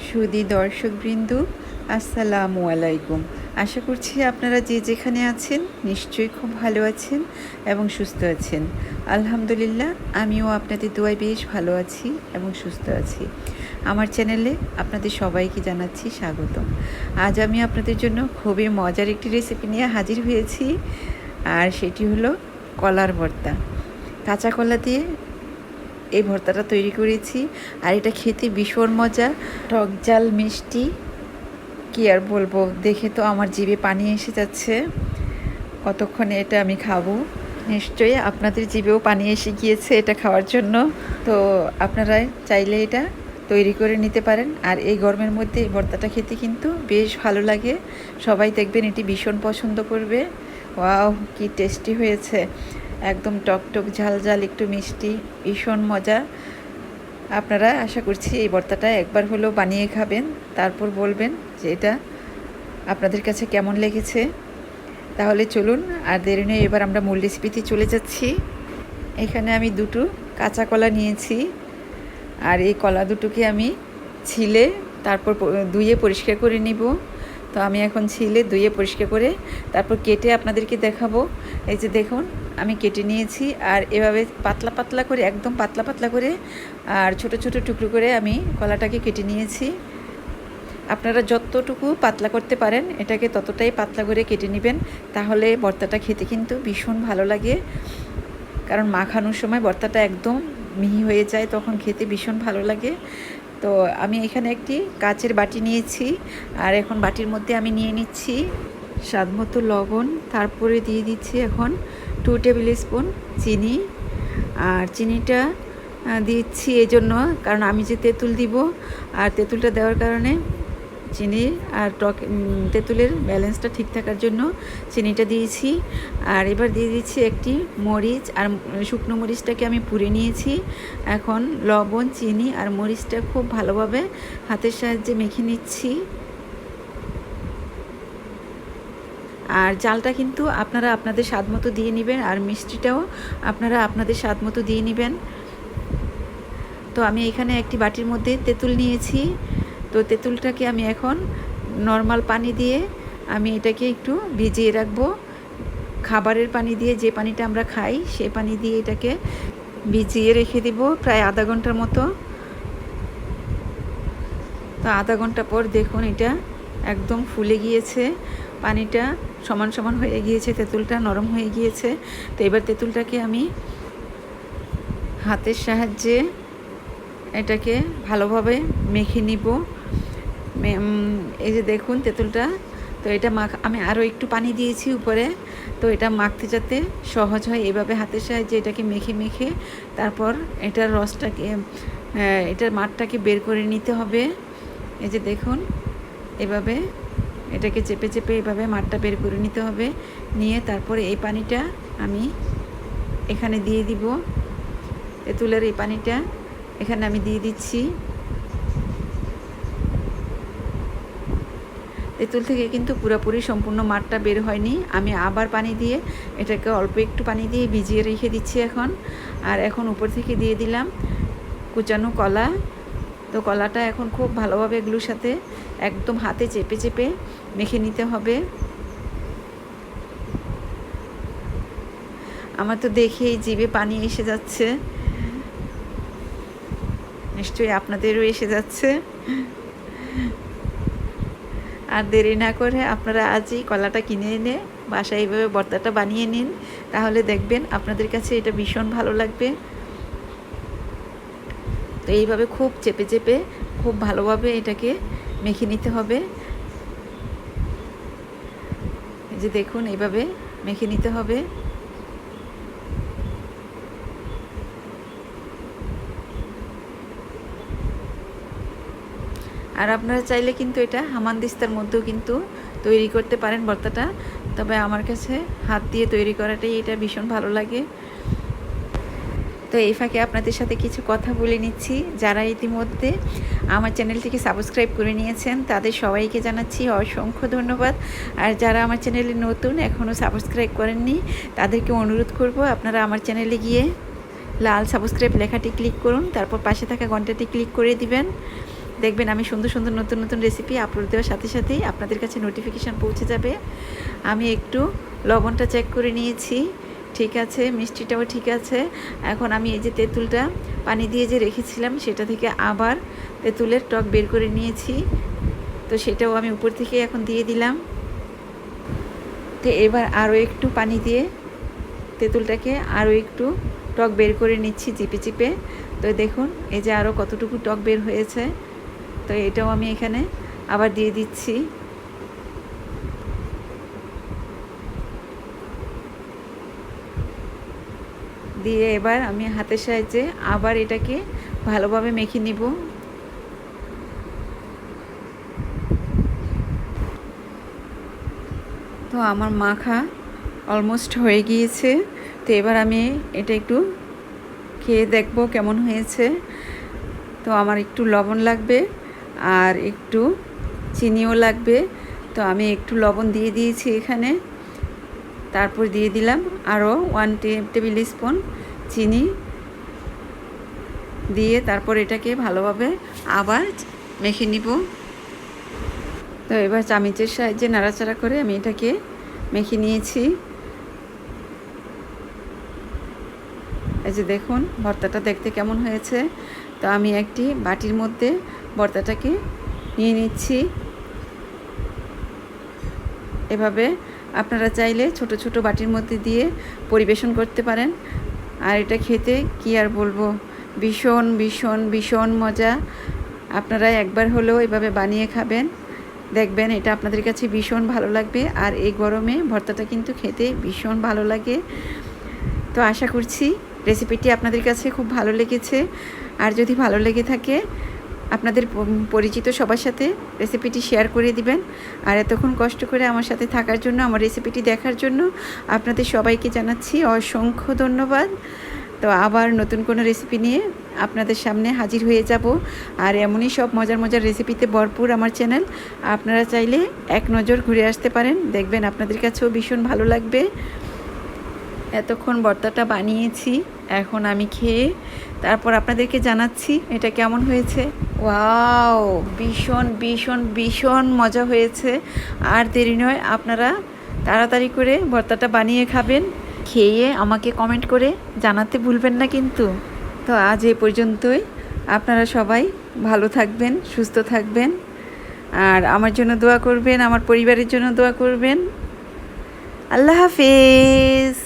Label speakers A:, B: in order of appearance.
A: সুধী দর্শকবৃন্দ, আসসালামু আলাইকুম। আশা করছি আপনারা যে যেখানে আছেন নিশ্চয়ই খুব ভালো আছেন এবং সুস্থ আছেন। আলহামদুলিল্লাহ, আমিও আপনাদের দোয়ায় বেশ ভালো আছি এবং সুস্থ আছি। আমার চ্যানেলে আপনাদের সবাইকে জানাচ্ছি স্বাগতম। আজ আমি আপনাদের জন্য খুবই মজার একটি রেসিপি নিয়ে হাজির হয়েছি, আর সেটি হলো কলার ভর্তা। কাঁচা কলা দিয়ে এই ভর্তাটা তৈরি করেছি, আর এটা খেতে ভীষণ মজা, টক ঝাল মিষ্টি। কি আর বলবো, দেখে তো আমার জিভে পানি এসে যাচ্ছে। কতক্ষণে এটা আমি খাবো, নিশ্চয়ই আপনাদের জিভেও পানি এসে গিয়েছে এটা খাওয়ার জন্য। তো আপনারা চাইলে এটা তৈরি করে নিতে পারেন। আর এই গরমের মধ্যে এই ভর্তাটা খেতে কিন্তু বেশ ভালো লাগে। সবাই দেখবেন এটি ভীষণ পছন্দ করবে। ওয়াও, কি টেস্টি হয়েছে! একদম টকটক ঝাল ঝাল একটু মিষ্টি, ভীষণ মজা। আপনারা আশা করছি এই ভর্তাটা একবার হলেও বানিয়ে খাবেন, তারপর বলবেন যে এটা আপনাদের কাছে কেমন লেগেছে। তাহলে চলুন আর দেরি নয়, এবার আমরা মূল রেসিপিতে চলে যাচ্ছি। এখানে আমি দুটো কাঁচা কলা নিয়েছি, আর এই কলা দুটোকে আমি ছিলে তারপর ধুয়ে পরিষ্কার করে নিব। তো আমি এখন ছিলে ধুয়ে পরিষ্কার করে তারপর কেটে আপনাদেরকে দেখাবো। এই যে দেখুন, আমি কেটে নিয়েছি, আর এভাবে পাতলা পাতলা করে, একদম পাতলা পাতলা করে আর ছোট ছোট টুকরো করে আমি কলাটাকে কেটে নিয়েছি। আপনারা যতটুকু পাতলা করতে পারেন এটাকে ততটাই পাতলা করে কেটে নেবেন, তাহলে ভর্তাটা খেতে কিন্তু ভীষণ ভালো লাগে। কারণ মাখানোর সময় ভর্তাটা একদম মিহি হয়ে যায়, তখন খেতে ভীষণ ভালো লাগে। তো আমি এখানে একটি কাচের বাটি নিয়েছি, আর এখন বাটির মধ্যে আমি নিয়ে নিচ্ছি স্বাদমতো লবণ, তারপরে দিয়ে দিচ্ছি এখন 2 টেবিল স্পুন চিনি। আর চিনিটা দিচ্ছি এই জন্য কারণ আমি যে তেঁতুল দিব, আর তেঁতুলটা দেওয়ার কারণে চিনি আর তেঁতুলের ব্যালেন্সটা ঠিক থাকার জন্য চিনিটা দিয়েছি। আর এবার দিয়ে দিচ্ছি একটি মরিচ, আর শুকনো মরিচটাকে আমি পুড়ে নিয়েছি। এখন লবণ, চিনি আর মরিচটা খুব ভালোভাবে হাতের সাহায্যে মেখে নিচ্ছি। আর জালটা কিন্তু আপনারা আপনাদের স্বাদ মতো দিয়ে নেবেন, আর মিষ্টিটাও আপনারা আপনাদের স্বাদ মতো দিয়ে নেবেন। তো আমি এখানে একটি বাটির মধ্যে তেঁতুল নিয়েছি। তো তেঁতুলটাকে আমি এখন নর্মাল পানি দিয়ে আমি এটাকে একটু ভিজিয়ে রাখবো। খাবারের পানি দিয়ে, যে পানিটা আমরা খাই সেই পানি দিয়ে এটাকে ভিজিয়ে রেখে দিব প্রায় আধা ঘন্টার মতো। তো আধা ঘন্টা পর দেখুন এটা একদম ফুলে গিয়েছে, পানিটা সমান সমান হয়ে গিয়েছে, তেঁতুলটা নরম হয়ে গিয়েছে। তো এবার তেঁতুলটাকে আমি হাতের সাহায্যে এটাকে ভালোভাবে মেখে নিব। এই যে দেখুন তেঁতুলটা, তো এটা আমি আরও একটু পানি দিয়েছি উপরে। তো এটা মাখতে যাতে সহজ হয়, এভাবে হাতের সাহায্যে এটাকে মেখে মেখে তারপর এটার রসটাকে, এটার মাঠটাকে বের করে নিতে হবে। এই যে দেখুন, এভাবে এটাকে চেপে চেপে এভাবে মাঠটা বের করে নিতে হবে। নিয়ে তারপরে এই পানিটা আমি এখানে দিয়ে দিব। তেঁতুলের এই পানিটা এখানে আমি দিয়ে দিচ্ছি। তেঁতুল থেকে কিন্তু পুরোপুরি সম্পূর্ণ মাঠটা বের হয়নি, আমি আবার পানি দিয়ে এটাকে অল্প একটু পানি দিয়ে ভিজিয়ে রেখে দিচ্ছি এখন। আর এখন উপর থেকে দিয়ে দিলাম কুচানো কলা। তো কলাটা এখন খুব ভালোভাবে এগুলোর সাথে একদম হাতে চেপে চেপে মেখে নিতে হবে। আমার তো দেখেই জিভে পানি এসে যাচ্ছে, নিশ্চয়ই আপনাদেরও এসে যাচ্ছে। আর দেরি না করে আপনারা আজই কলাটা কিনে এনে বাসায় এইভাবে ভর্তাটা বানিয়ে নিন, তাহলে দেখবেন আপনাদের কাছে এটা ভীষণ ভালো লাগবে। তো এইভাবে খুব চেপে চেপে খুব ভালোভাবে এটাকে মেখে নিতে হবে। এই যে দেখুন, এইভাবে মেখে নিতে হবে। আর আপনারা চাইলে কিন্তু এটা হামানদিস্তার মধ্যেও কিন্তু তৈরি করতে পারেন ভর্তাটা, তবে আমার কাছে হাত দিয়ে তৈরি করাটাই এটা ভীষণ ভালো লাগে। তো এই ফাঁকে আপনাদের সাথে কিছু কথা বলে নিচ্ছি। যারা ইতিমধ্যে আমার চ্যানেলটিকে সাবস্ক্রাইব করে নিয়েছেন তাদের সবাইকে জানাচ্ছি অসংখ্য ধন্যবাদ। আর যারা আমার চ্যানেলে নতুন, এখনও সাবস্ক্রাইব করেননি, তাদেরকে অনুরোধ করব আপনারা আমার চ্যানেলে গিয়ে লাল সাবস্ক্রাইব লেখাটি ক্লিক করুন, তারপর পাশে থাকা ঘন্টাটি ক্লিক করে দিবেন। দেখবেন আমি সুন্দর সুন্দর নতুন নতুন রেসিপি আপলোড দেওয়ার সাথে সাথেই আপনাদের কাছে নোটিফিকেশান পৌঁছে যাবে। আমি একটু লবণটা চেক করে নিয়েছি, ঠিক আছে, মিষ্টিটাও ঠিক আছে। এখন আমি এই যে তেঁতুলটা পানি দিয়ে যে রেখেছিলাম সেটা থেকে আবার তেঁতুলের টক বের করে নিয়েছি, তো সেটাও আমি উপর থেকে এখন দিয়ে দিলাম। তো এবার আরও একটু পানি দিয়ে তেঁতুলটাকে আরও একটু টক বের করে নিচ্ছি চিপে চিপে। তো দেখুন এই যে আরও কতটুকু টক বের হয়েছে, তো এটাও আমি এখানে আবার দিয়ে দিচ্ছি। দিয়ে এবার আমি হাতের সাহায্যে আবার এটাকে ভালোভাবে মেখে নিব। তো আমার মাখা অলমোস্ট হয়ে গিয়েছে। তো এবার আমি এটা একটু খেয়ে দেখব কেমন হয়েছে। তো আমার একটু লবণ লাগবে আর একটু চিনিও লাগবে, তো আমি একটু লবণ দিয়ে দিয়েছি এখানে। তারপর দিয়ে দিলাম আরও 1 টেবিল স্পুন চিনি দিয়ে তারপর এটাকে ভালোভাবে আবার মেখে নিব। তো এবার চামচের সাহায্যে নাড়াচাড়া করে আমি এটাকে মেখে নিয়েছি। এই যে দেখুন ভর্তাটা দেখতে কেমন হয়েছে। তো আমি একটি বাটির মধ্যে ভর্তাটাকে নিয়ে নিচ্ছি। এভাবে আপনারা চাইলে ছোট ছোট বাটির মধ্যে দিয়ে পরিবেশন করতে পারেন। আর এটা খেতে কি আর বলবো, ভীষণ ভীষণ ভীষণ মজা। আপনারা একবার হলেও এভাবে বানিয়ে খাবেন, দেখবেন এটা আপনাদের কাছে ভীষণ ভালো লাগবে। আর এই গরমে ভর্তাটা কিন্তু খেতে ভীষণ ভালো লাগে। তো আশা করছি রেসিপিটি আপনাদের কাছে খুব ভালো লেগেছে। আর যদি ভালো লেগে থাকে আপনাদের পরিচিত সবার সাথে রেসিপিটি শেয়ার করে দিবেন। আর এতক্ষণ কষ্ট করে আমার সাথে থাকার জন্য, আমার রেসিপিটি দেখার জন্য আপনাদের সবাইকে জানাচ্ছি অসংখ্য ধন্যবাদ। তো আবার নতুন কোনো রেসিপি নিয়ে আপনাদের সামনে হাজির হয়ে যাব। আর এমনই সব মজার মজার রেসিপিতে ভরপুর আমার চ্যানেল। আপনারা চাইলে এক নজর ঘুরে আসতে পারেন, দেখবেন আপনাদের কাছেও ভীষণ ভালো লাগবে। এতক্ষণ ভর্তাটা বানিয়েছি, এখন আমি খেয়ে তারপর আপনাদেরকে জানাচ্ছি এটা কেমন হয়েছে। ওয়াও, ভীষণ ভীষণ ভীষণ মজা হয়েছে। আর দেরি নয়, আপনারা তাড়াতাড়ি করে ভর্তাটা বানিয়ে খাবেন, খেয়ে আমাকে কমেন্ট করে জানাতে ভুলবেন না কিন্তু। তো আজ এ পর্যন্তই। আপনারা সবাই ভালো থাকবেন, সুস্থ থাকবেন, আর আমার জন্য দোয়া করবেন, আমার পরিবারের জন্য দোয়া করবেন। আল্লাহ হাফেজ।